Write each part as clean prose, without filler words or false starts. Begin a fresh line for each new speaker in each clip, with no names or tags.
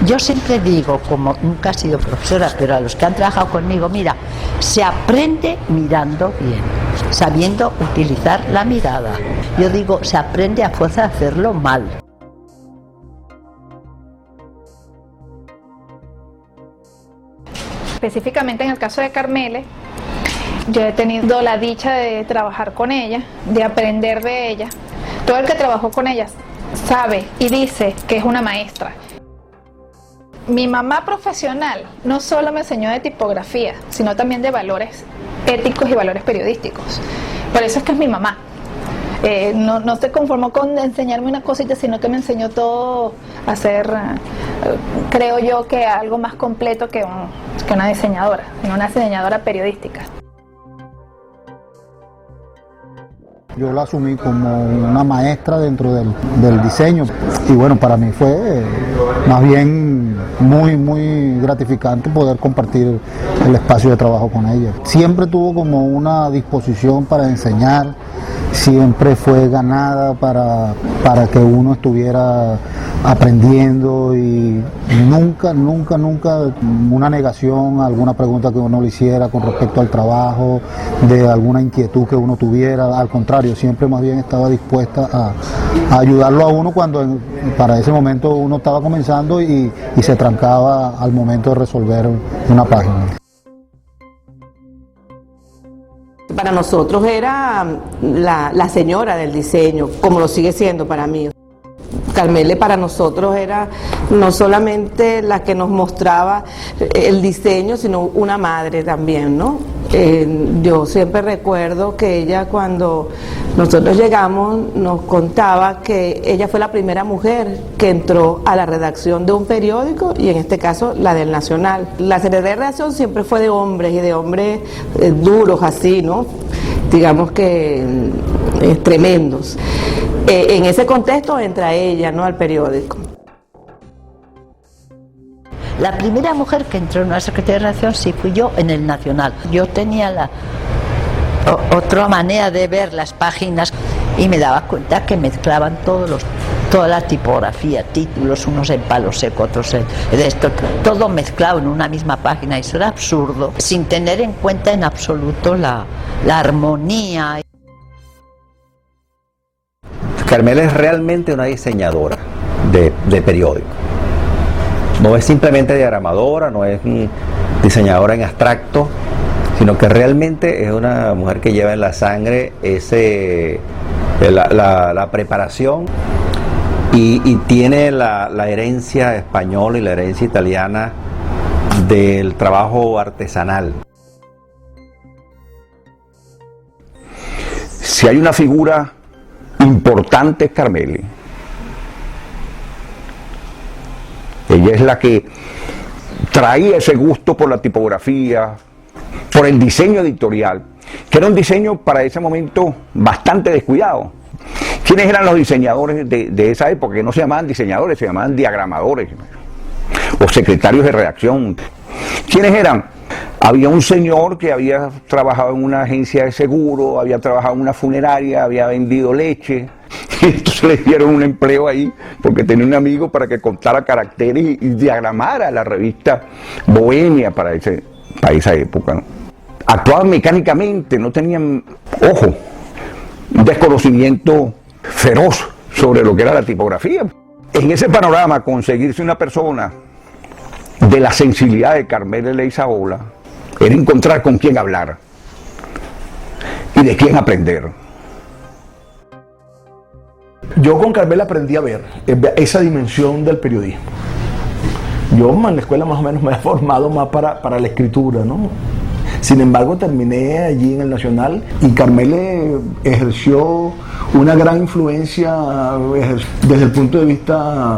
Yo siempre digo, como nunca he sido profesora, pero a los que han trabajado conmigo, mira, se aprende mirando bien, sabiendo utilizar la mirada. Yo digo, se aprende a fuerza de hacerlo mal.
Específicamente en el caso de Carmele, yo he tenido la dicha de trabajar con ella, de aprender de ella. Todo el que trabajó con ella sabe y dice que es una maestra. Mi mamá profesional no solo me enseñó de tipografía, sino también de valores éticos y valores periodísticos. Por eso es que es mi mamá. No se conformó con enseñarme una cosita, sino que me enseñó todo a ser, creo yo, que algo más completo que una diseñadora, sino una diseñadora periodística.
Yo la asumí como una maestra dentro del diseño y bueno, para mí fue más bien muy gratificante poder compartir el espacio de trabajo con ella. Siempre tuvo como una disposición para enseñar, siempre fue ganada para que uno estuviera aprendiendo y nunca una negación a alguna pregunta que uno le hiciera con respecto al trabajo, de alguna inquietud que uno tuviera. Al contrario, siempre más bien estaba dispuesta a ayudarlo a uno cuando para ese momento uno estaba comenzando y se trancaba al momento de resolver una página.
Para nosotros era la señora del diseño, como lo sigue siendo para mí. Carmele para nosotros era no solamente la que nos mostraba el diseño, sino una madre también, ¿no? Yo siempre recuerdo que ella, cuando nosotros llegamos, nos contaba que ella fue la primera mujer que entró a la redacción de un periódico, y en este caso la del Nacional. La secretaría de redacción siempre fue de hombres, y de hombres duros así, ¿no? Digamos que tremendos. En ese contexto entra ella, ¿no?, al periódico.
La primera mujer que entró en una secretaría de redacción sí fui yo en el Nacional. Yo tenía otra manera de ver las páginas y me daba cuenta que mezclaban toda la tipografía, títulos, unos en palo seco, otros en esto, todo mezclado en una misma página, y eso era absurdo, sin tener en cuenta en absoluto la armonía.
Carmele es realmente una diseñadora de periódico. No es simplemente diagramadora, no es diseñadora en abstracto, sino que realmente es una mujer que lleva en la sangre la preparación y tiene la herencia española y la herencia italiana del trabajo artesanal. Si hay una figura importante, es Carmele. Ella es la que traía ese gusto por la tipografía, por el diseño editorial, que era un diseño para ese momento bastante descuidado. ¿Quiénes eran los diseñadores de esa época? Que no se llamaban diseñadores, se llamaban diagramadores o secretarios de redacción. ¿Quiénes eran? Había un señor que había trabajado en una agencia de seguro, había trabajado en una funeraria, había vendido leche, y entonces le dieron un empleo ahí porque tenía un amigo para que contara caracteres y diagramara la revista Bohemia para esa época, ¿no? Actuaban mecánicamente, no tenían, ojo, un desconocimiento feroz sobre lo que era la tipografía. En ese panorama, conseguirse una persona de la sensibilidad de Carmele Leizaola era encontrar con quién hablar y de quién aprender.
Yo con Carmele aprendí a ver esa dimensión del periodismo. Yo en la escuela más o menos me he formado más para la escritura, ¿no? Sin embargo, terminé allí en el Nacional y Carmele ejerció una gran influencia desde el punto de vista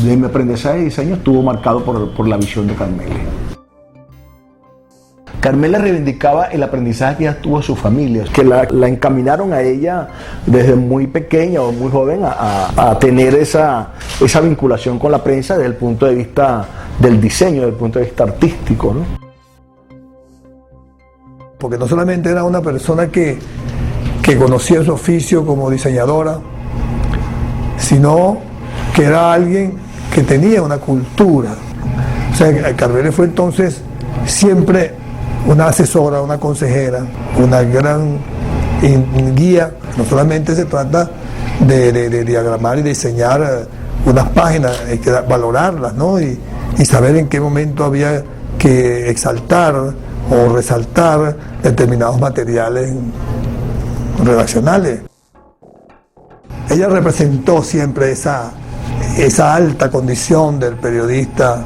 de mi aprendizaje de diseño. Estuvo marcado por la visión de Carmele. Carmele reivindicaba el aprendizaje que ella tuvo de su familia, que la encaminaron a ella desde muy pequeña o muy joven a tener esa vinculación con la prensa desde el punto de vista del diseño, desde el punto de vista artístico, ¿no?
Porque no solamente era una persona que conocía su oficio como diseñadora, sino que era alguien que tenía una cultura. O sea, Carmele fue entonces siempre una asesora, una consejera, una gran guía. No solamente se trata de diagramar y diseñar unas páginas, hay que valorarlas, ¿no? Y saber en qué momento había que exaltar o resaltar determinados materiales redaccionales. Ella representó siempre esa alta condición del periodista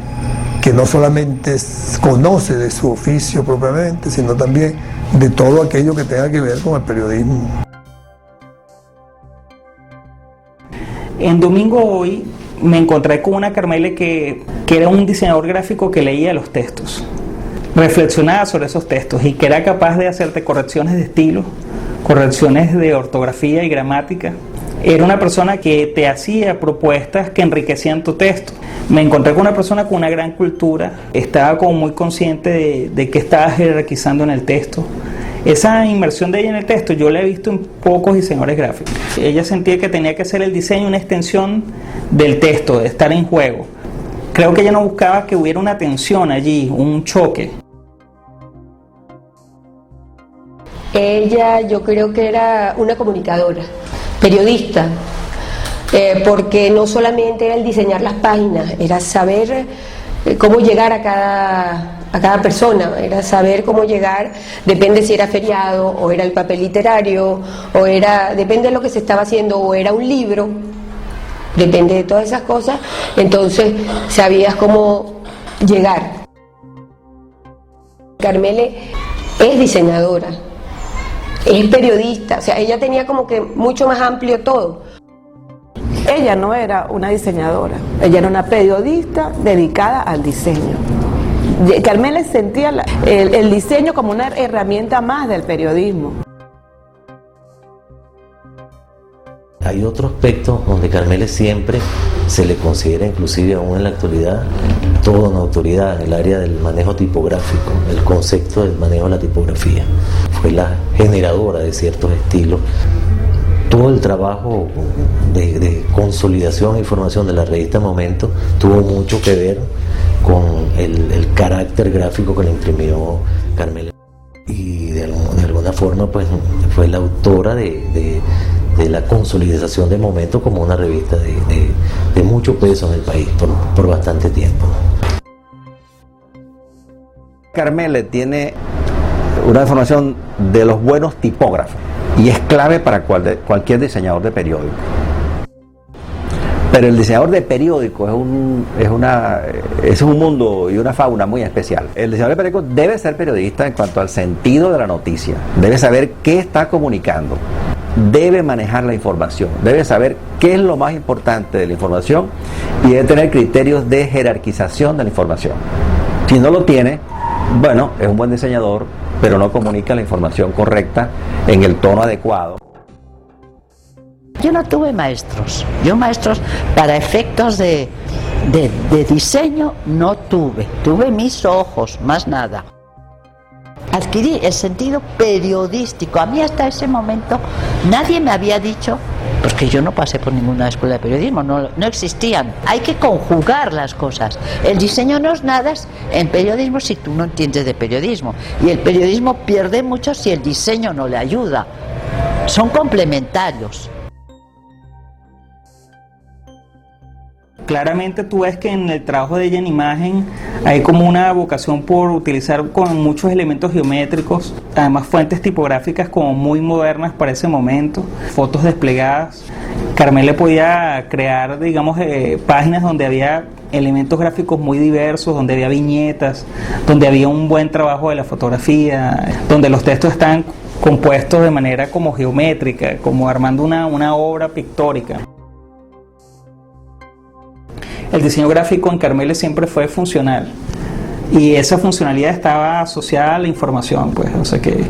que no solamente conoce de su oficio propiamente, sino también de todo aquello que tenga que ver con el periodismo.
En Domingo Hoy me encontré con una Carmele que era un diseñador gráfico que leía los textos, reflexionaba sobre esos textos y que era capaz de hacerte correcciones de estilo, correcciones de ortografía y gramática. Era una persona que te hacía propuestas que enriquecían tu texto. Me encontré con una persona con una gran cultura, estaba como muy consciente de que estaba jerarquizando en el texto. Esa inmersión de ella en el texto yo la he visto en pocos diseñadores gráficos. Ella sentía que tenía que ser el diseño una extensión del texto, de estar en juego. Creo que ella no buscaba que hubiera una tensión allí, un choque.
Ella, yo creo que era una comunicadora, periodista, porque no solamente era el diseñar las páginas, era saber cómo llegar a cada persona, era saber cómo llegar, depende si era feriado o era el papel literario, depende de lo que se estaba haciendo, o era un libro, depende de todas esas cosas, entonces sabías cómo llegar. Carmele es diseñadora, es periodista, o sea, ella tenía como que mucho más amplio todo.
Ella no era una diseñadora, ella era una periodista dedicada al diseño. Carmele sentía el diseño como una herramienta más del periodismo.
Hay otro aspecto donde Carmele siempre se le considera, inclusive aún en la actualidad, toda una autoridad en el área del manejo tipográfico, el concepto del manejo de la tipografía. Fue la generadora de ciertos estilos. Todo el trabajo de consolidación e información de la revista Momento tuvo mucho que ver con el carácter gráfico que le imprimió Carmele. Y de alguna forma pues fue la autora de la consolidación de Momento como una revista de mucho peso en el país por bastante tiempo.
Carmele tiene una formación de los buenos tipógrafos y es clave para cualquier diseñador de periódico. Pero el diseñador de periódico es un mundo y una fauna muy especial. El diseñador de periódico debe ser periodista en cuanto al sentido de la noticia, debe saber qué está comunicando, debe manejar la información, debe saber qué es lo más importante de la información y debe tener criterios de jerarquización de la información. Si no lo tiene, bueno, es un buen diseñador, pero no comunica la información correcta en el tono adecuado.
Yo no tuve maestros, yo maestros para efectos de diseño no tuve mis ojos, más nada. Adquirí el sentido periodístico. A mí hasta ese momento nadie me había dicho, porque yo no pasé por ninguna escuela de periodismo, no existían. Hay que conjugar las cosas. El diseño no es nada en periodismo si tú no entiendes de periodismo. Y el periodismo pierde mucho si el diseño no le ayuda. Son complementarios.
Claramente tú ves que en el trabajo de ella en imagen hay como una vocación por utilizar con muchos elementos geométricos, además fuentes tipográficas como muy modernas para ese momento, fotos desplegadas. Carmele podía crear, digamos, páginas donde había elementos gráficos muy diversos, donde había viñetas, donde había un buen trabajo de la fotografía, donde los textos están compuestos de manera como geométrica, como armando una obra pictórica. El diseño gráfico en Carmele siempre fue funcional y esa funcionalidad estaba asociada a la información, pues, o sea que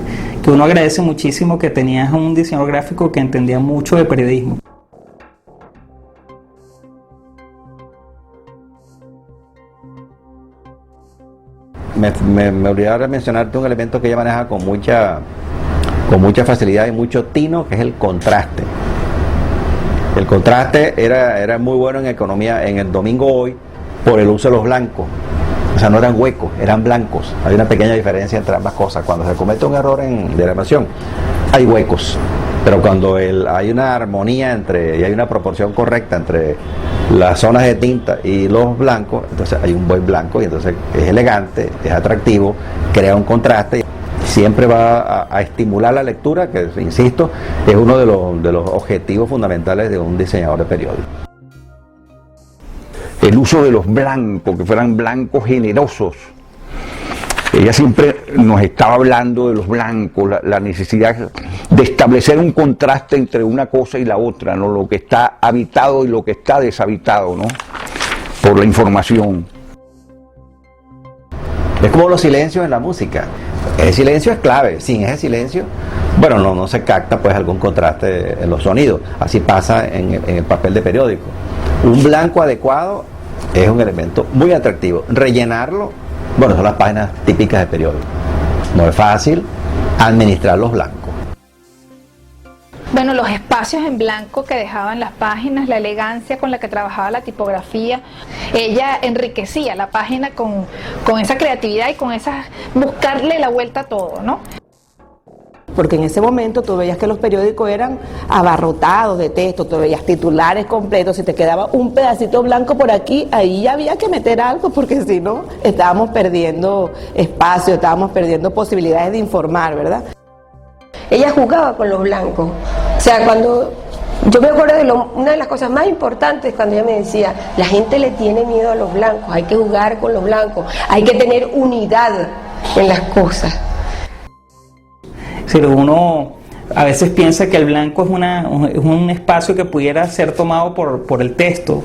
uno agradece muchísimo que tenías un diseñador gráfico que entendía mucho de periodismo.
Me olvidaba de mencionarte un elemento que ella maneja con mucha facilidad y mucho tino, que es el contraste.
El contraste era muy bueno en economía en el Domingo Hoy por el uso de los blancos. O sea, no eran huecos, eran blancos. Hay una pequeña diferencia entre ambas cosas. Cuando se comete un error de grabación, hay huecos. Pero cuando hay una armonía y hay una proporción correcta entre las zonas de tinta y los blancos, entonces hay un buen blanco y entonces es elegante, es atractivo, crea un contraste. Siempre va a estimular la lectura, que insisto, es uno de los objetivos fundamentales de un diseñador de periódico.
El uso de los blancos, que fueran blancos generosos. Ella siempre nos estaba hablando de los blancos, la necesidad de establecer un contraste entre una cosa y la otra, ¿no? Lo que está habitado y lo que está deshabitado, ¿no? Por la información.
Es como los silencios en la música. El silencio es clave. Sin ese silencio, bueno, no se capta pues algún contraste en los sonidos. Así pasa en el papel de periódico. Un blanco adecuado es un elemento muy atractivo. Rellenarlo, bueno, son las páginas típicas de periódico. No es fácil administrar los blancos.
Bueno, los espacios en blanco que dejaban las páginas, la elegancia con la que trabajaba la tipografía, ella enriquecía la página con esa creatividad y con buscarle la vuelta a todo, ¿no?
Porque en ese momento tú veías que los periódicos eran abarrotados de texto, tú veías titulares completos, si te quedaba un pedacito blanco por aquí, ahí ya había que meter algo, porque si no, estábamos perdiendo espacio, estábamos perdiendo posibilidades de informar, ¿verdad?
Ella jugaba con los blancos. O sea, cuando yo me acuerdo de una de las cosas más importantes cuando ella me decía, la gente le tiene miedo a los blancos, hay que jugar con los blancos, hay que tener unidad en las cosas.
Si uno a veces piensa que el blanco es un espacio que pudiera ser tomado por el texto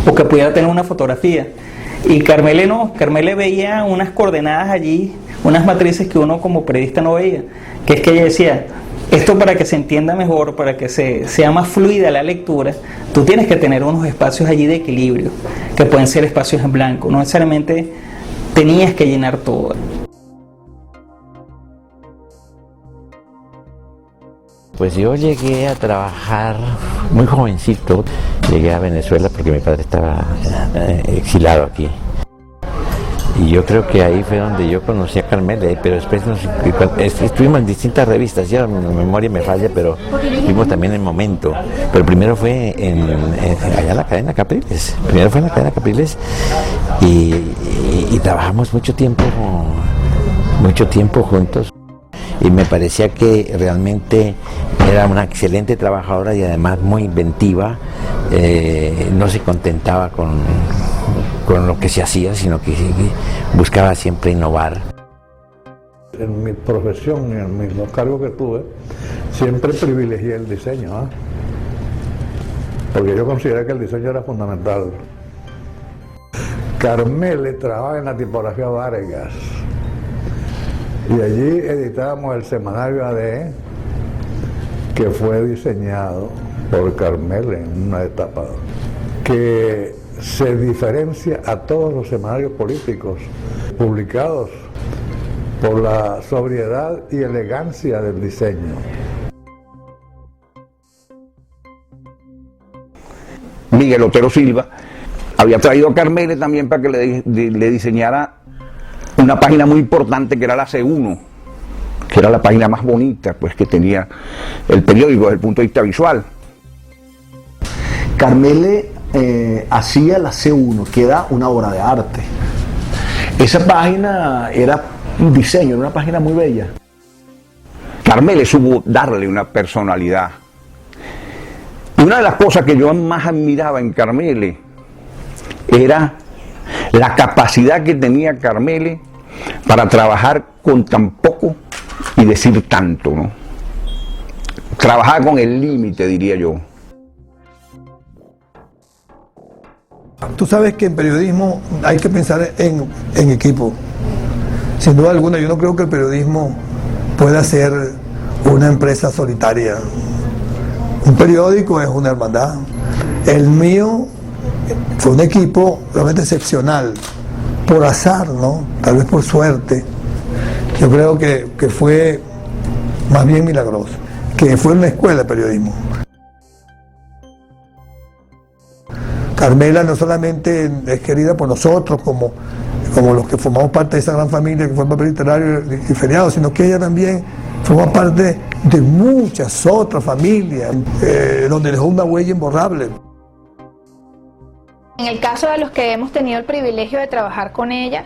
o que pudiera tener una fotografía. Y Carmele no, Carmele veía unas coordenadas allí, unas matrices que uno como periodista no veía, que es que ella decía, esto para que se entienda mejor, para que sea más fluida la lectura, tú tienes que tener unos espacios allí de equilibrio, que pueden ser espacios en blanco, no necesariamente tenías que llenar todo.
Pues yo llegué a trabajar muy jovencito, llegué a Venezuela porque mi padre estaba exilado aquí. Y yo creo que ahí fue donde yo conocí a Carmele, pero después estuvimos en distintas revistas, ya mi memoria me falla, pero estuvimos también en Momento. Pero primero fue allá en la cadena Capriles, y trabajamos mucho tiempo juntos. Y me parecía que realmente era una excelente trabajadora y además muy inventiva, no se contentaba con lo que se hacía, sino que buscaba siempre innovar.
En mi profesión, en los cargos que tuve, siempre privilegié el diseño, ¿eh? Porque yo consideré que el diseño era fundamental. Carmele trabajaba en la tipografía Vargas. Y allí editábamos el semanario ADE, que fue diseñado por Carmele en una etapa, que se diferencia a todos los semanarios políticos publicados por la sobriedad y elegancia del diseño.
Miguel Otero Silva había traído a Carmele también para que le diseñara una página muy importante que era la C1, que era la página más bonita pues que tenía el periódico desde el punto de vista visual.
Carmele hacía la C1, que era una obra de arte. Esa página era un diseño, era una página muy bella.
Carmele supo darle una personalidad. Y una de las cosas que yo más admiraba en Carmele era la capacidad que tenía Carmele para trabajar con tan poco y decir tanto, ¿no? Trabajar con el límite, diría yo.
Tú sabes que en periodismo hay que pensar en equipo. Sin duda alguna, yo no creo que el periodismo pueda ser una empresa solitaria. Un periódico es una hermandad. El mío fue un equipo realmente excepcional, por azar, ¿no? Tal vez por suerte. Yo creo que fue más bien milagroso, que fue una escuela de periodismo. Carmela no solamente es querida por nosotros como los que formamos parte de esa gran familia que fue el papel literario y feriado, sino que ella también forma parte de muchas otras familias donde dejó una huella imborrable.
En el caso de los que hemos tenido el privilegio de trabajar con ella,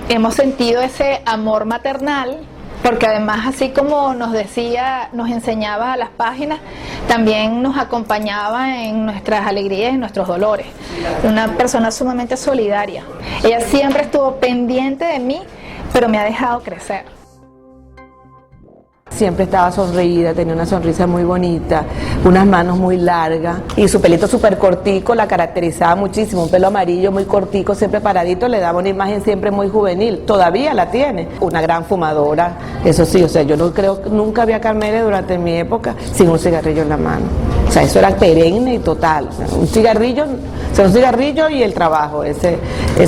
hemos sentido ese amor maternal, porque además, así como nos decía, nos enseñaba a las páginas, también nos acompañaba en nuestras alegrías y en nuestros dolores. Una persona sumamente solidaria. Ella siempre estuvo pendiente de mí, pero me ha dejado crecer.
Siempre estaba sonreída, tenía una sonrisa muy bonita, unas manos muy largas y su pelito súper cortico la caracterizaba muchísimo, un pelo amarillo muy cortico, siempre paradito, le daba una imagen siempre muy juvenil, todavía la tiene. Una gran fumadora, eso sí, o sea, yo no creo, nunca vi a Carmela durante mi época sin un cigarrillo en la mano. O sea, eso era perenne y total, un cigarrillo, o sea, un cigarrillo y el trabajo, eso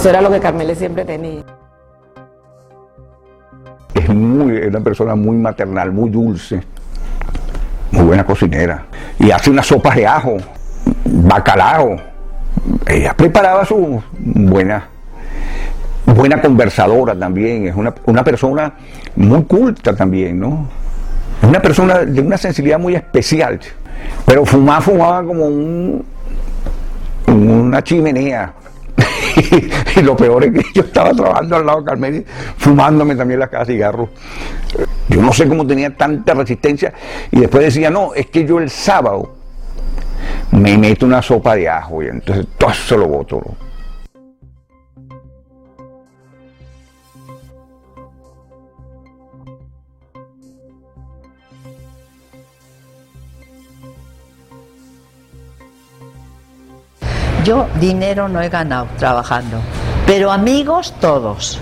era lo que Carmela siempre tenía.
Es una persona muy maternal, muy dulce, muy buena cocinera. Y hace unas sopas de ajo, bacalao. Ella preparaba su buena conversadora también. Es una persona muy culta también, ¿no? Es una persona de una sensibilidad muy especial. Pero fumaba como una chimenea. Y lo peor es que yo estaba trabajando al lado de Carmela, fumándome también las cajas de cigarros. Yo no sé cómo tenía tanta resistencia. Y después decía, no, es que yo el sábado me meto una sopa de ajo y entonces todo eso lo boto, ¿no?
Yo dinero no he ganado trabajando, pero amigos todos.